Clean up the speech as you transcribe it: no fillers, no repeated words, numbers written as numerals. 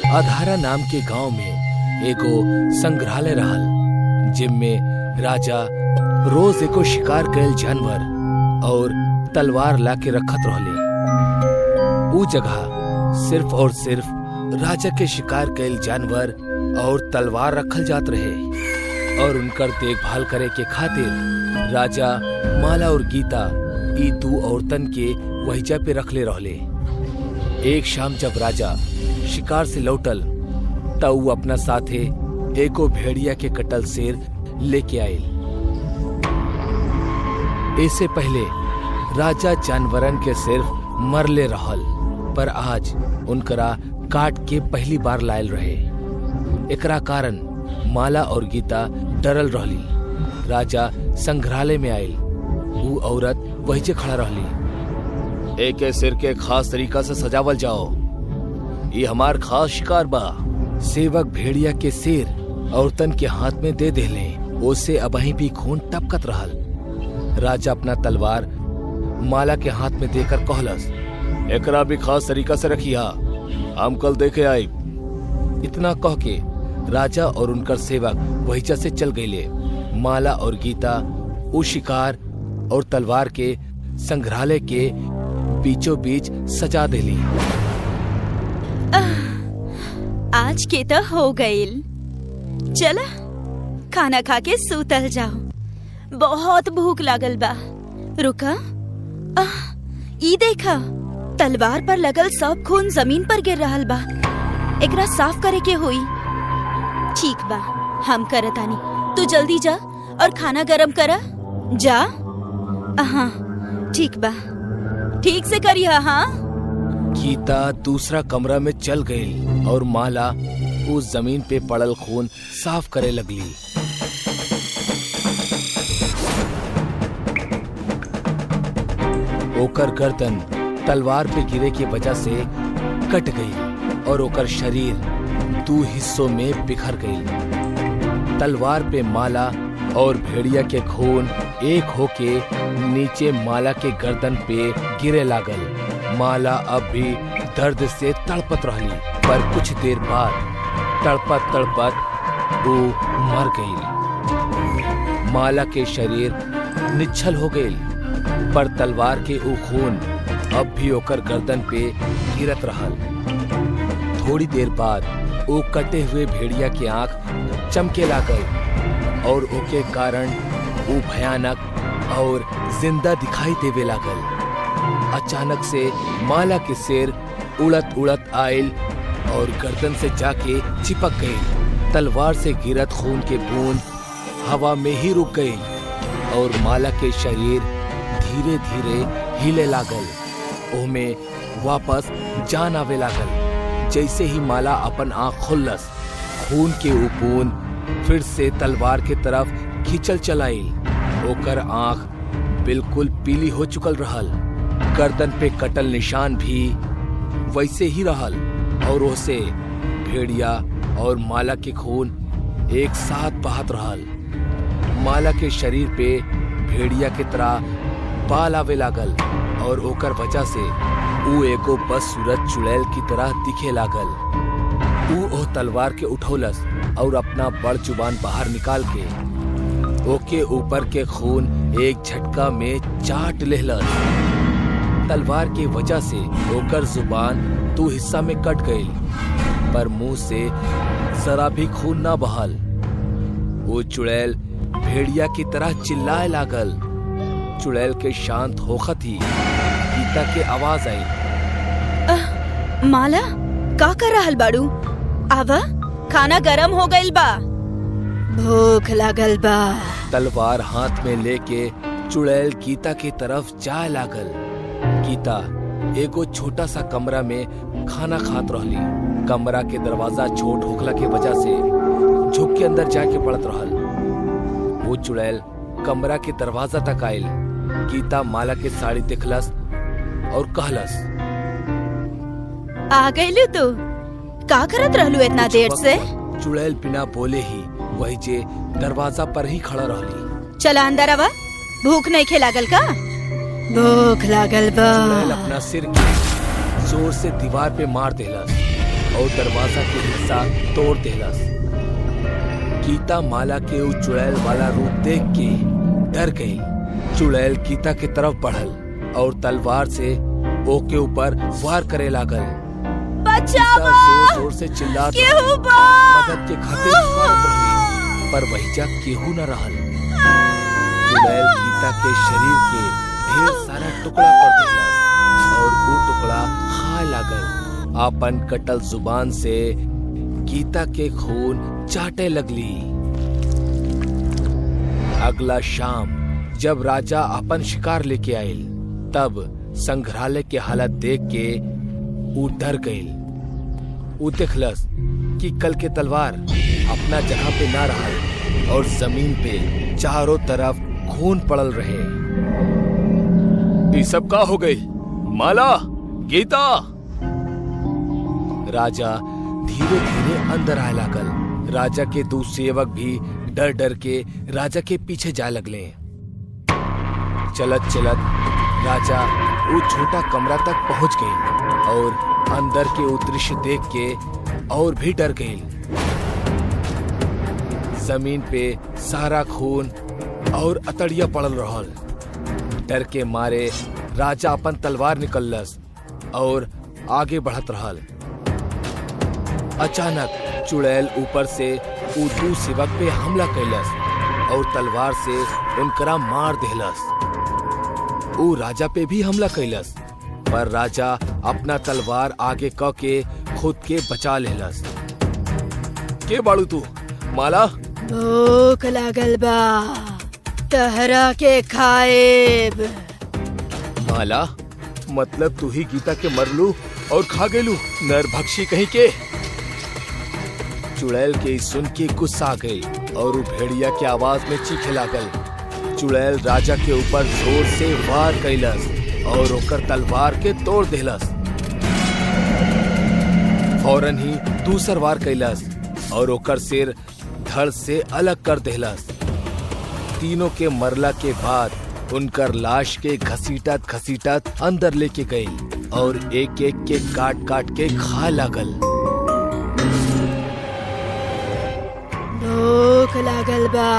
अधारा नाम के गांव में एगो संग्रहालय रहल, जिनमें राजा रोज एको शिकार कैल जानवर और तलवार लाके रखत रहले। ऊ जगह सिर्फ और सिर्फ राजा के शिकार कैल जानवर और तलवार रखल जात रहे और उनकर देखभाल करे के खातिर राजा माला और गीता ई दू औरतन के वहीजा पे रखले रहले। एक शाम जब राजा शिकार से लौटल तब ऊ अपना साथे एको भेड़िया के कटल शेर लेके आयल। इससे पहले राजा जानवरन के सिर्फ मरले रहल, पर आज उनकरा काट के पहली बार लायल रहे। एकरा कारण माला और गीता डरल रहली। राजा संग्रहालय में आयल। वो औरत वहीजे खड़ा रहली। एक सिर के खास तरीका से सजावल जाओ, ये हमार खास शिकार बा। सेवक भेड़िया के शेर औरतन के हाथ में दे देले। उससे अबही भी खून टपकत रहल। राजा अपना तलवार माला के हाथ में देकर कहलस, एकरा भी खास तरीका से रखिया, हम कल देखे आई। इतना कह के राजा और उनकर सेवक वहीजा से चल गईले। माला और गीता उस शिकार और तलवार के संग्रहालय के बीचों बीच सजा देली। आज के तो हो गईल। चला खाना खा के सूतल जाओ, बहुत भूख लागल बा। रुका, ई देखा, तलवार पर लगल सब खून जमीन पर गिर रहल बा। एकरा साफ करे के होई। ठीक बा, हम करतानी। तू जल्दी जा और खाना गरम करा। जा। हाँ ठीक बा, ठीक से करिया। हाँ। गीता दूसरा कमरा में चल गई और माला उस जमीन पे पड़ल खून साफ करे लगली। ओकर गर्दन तलवार पे गिरे के वजह से कट गई और ओकर शरीर दो हिस्सों में बिखर गई। तलवार पे माला और भेड़िया के खून एक होके नीचे माला के गर्दन पे गिरे लागल। माला अब भी दर्द से तड़पत रहली, पर कुछ देर बाद तड़पत तड़पत वो मर गई। माला के शरीर निश्चल हो गई, पर तलवार के वो खून अब भी ओकर गर्दन पे गिरत रहल। थोड़ी देर बाद वो कटे हुए भेड़िया के आंख चमके लागल और ओके कारण वो भयानक और जिंदा दिखाई देवे लागल। अचानक से माला के शेर उड़त उड़त आयल और गर्दन से जाके चिपक गई। तलवार से गिरत खून के बूंद हवा में ही रुक गई और माला के शरीर धीरे धीरे हिले लागल। ओमे वापस जान आवे लागल। जैसे ही माला अपन आँख खोलस, खून के वो बूंद फिर से तलवार के तरफ खींचल चलाई। ओकर आँख बिल्कुल पीली हो चुकल रहल। गर्दन पे कटल निशान भी वैसे ही रहल और उसे भेड़िया और माला के खून एक साथ बहत रहल। माला के शरीर पे भेड़िया के तरह बाल आवे लागल और ओकर वजह से ऊ एगो बस सूरज चुड़ैल की तरह दिखे लागल। ऊ ओ तलवार के उठौलस और अपना बड़ जुबान बाहर निकाल के ओके ऊपर के खून एक झटका में चाट लेहलस। तलवार के वजह से ओकर जुबान दो हिस्सा में कट गई, पर मुंह से जरा भी खून ना बहल। वो चुड़ैल भेड़िया की तरह चिल्लाए लागल। चुड़ैल के शांत होखत ही गीता के आवाज आई, माला का कर रहल बाड़ू? आवा, खाना गरम हो गइल बा, भूख लागल बा। तलवार हाथ में लेके चुड़ैल गीता की तरफ जाए लागल। गीता एगो छोटा सा कमरा में खाना खात रहली। कमरा के दरवाजा छोट होखला के वजह से झुक के अंदर जाके पड़त रहल। वो चुड़ैल कमरा के दरवाजा तक आयल। गीता माला के साड़ी देखलस और कहलस, आ गइलू तू? का करत रहलू इतना देर से? चुड़ैल बिना बोले ही वही जे दरवाजा पर ही खड़ा रहली। चला अंदर आवा, भूख नहीं खे लागल का? भूख लागल बा। चुड़ैल अपना सिर के जोर से दीवार पे मार देलस और दरवाजा के हिस्सा तोड़ देलस। गीता माला के उ चुड़ैल वाला रूप देख के डर गई। चुड़ैल गीता की तरफ बढ़ल और तलवार से ओके ऊपर वार करे लागल। बचाओ! जोर जोर से चिल्लात केहू बा! मदद के खातिर पुकारत रही, पर वहीजा केहू न रहल। चुड़ैल गीता के शरीर के ढेर सारा टुकड़ा कर देलस और वो टुकड़ा खाए लागल। आपन कटल जुबान से गीता के खून चाटे लगली। अगला शाम जब राजा अपन शिकार लेके आयल, तब संग्रहालय के हालत देख के वो डर गईल। वो देखलस कि कल के तलवार अपना जगह पे ना रहल और जमीन पे चारों तरफ खून पड़ल रहे। ये सब का हो गई? माला, गीता! राजा धीरे धीरे अंदर आए लागल। राजा के दो सेवक भी डर डर के राजा के पीछे जा लगले। चलत चलत राजा वो छोटा कमरा तक पहुंच गए और अंदर के वो दृश्य देख के और भी डर गए। जमीन पे सारा खून और अतड़िया पड़ल रहल। डर के मारे राजा अपन तलवार निकललस और आगे बढ़त रहल। अचानक चुड़ैल ऊपर से दू सेवक पे हमला कैलस और तलवार से उनकरा मार देहलस। वो राजा पे भी हमला कैलस, पर राजा अपना तलवार आगे क के खुद के बचा लेलस। के बाड़ू तू? माला? भूख लागल बा, तहरा के खाएब। माला, मतलब तू ही गीता के मरलू और खा गेलू, नरभक्षी कहीं के। चुड़ैल के सुन के गुस्सा आ गई और वो भेड़िया के आवाज में चीखे लागल। चुड़ैल राजा के ऊपर जोर से वार कैलस और ओकर तलवार के तोड़ देलस। फौरन ही दूसर वार कैलस और ओकर सिर धड़ से अलग कर देलस। तीनों के मरला के बाद उनकर लाश के घसीटत घसीटत अंदर लेके गई और एक एक के काट काट के खा लागल। भूख लागल बा,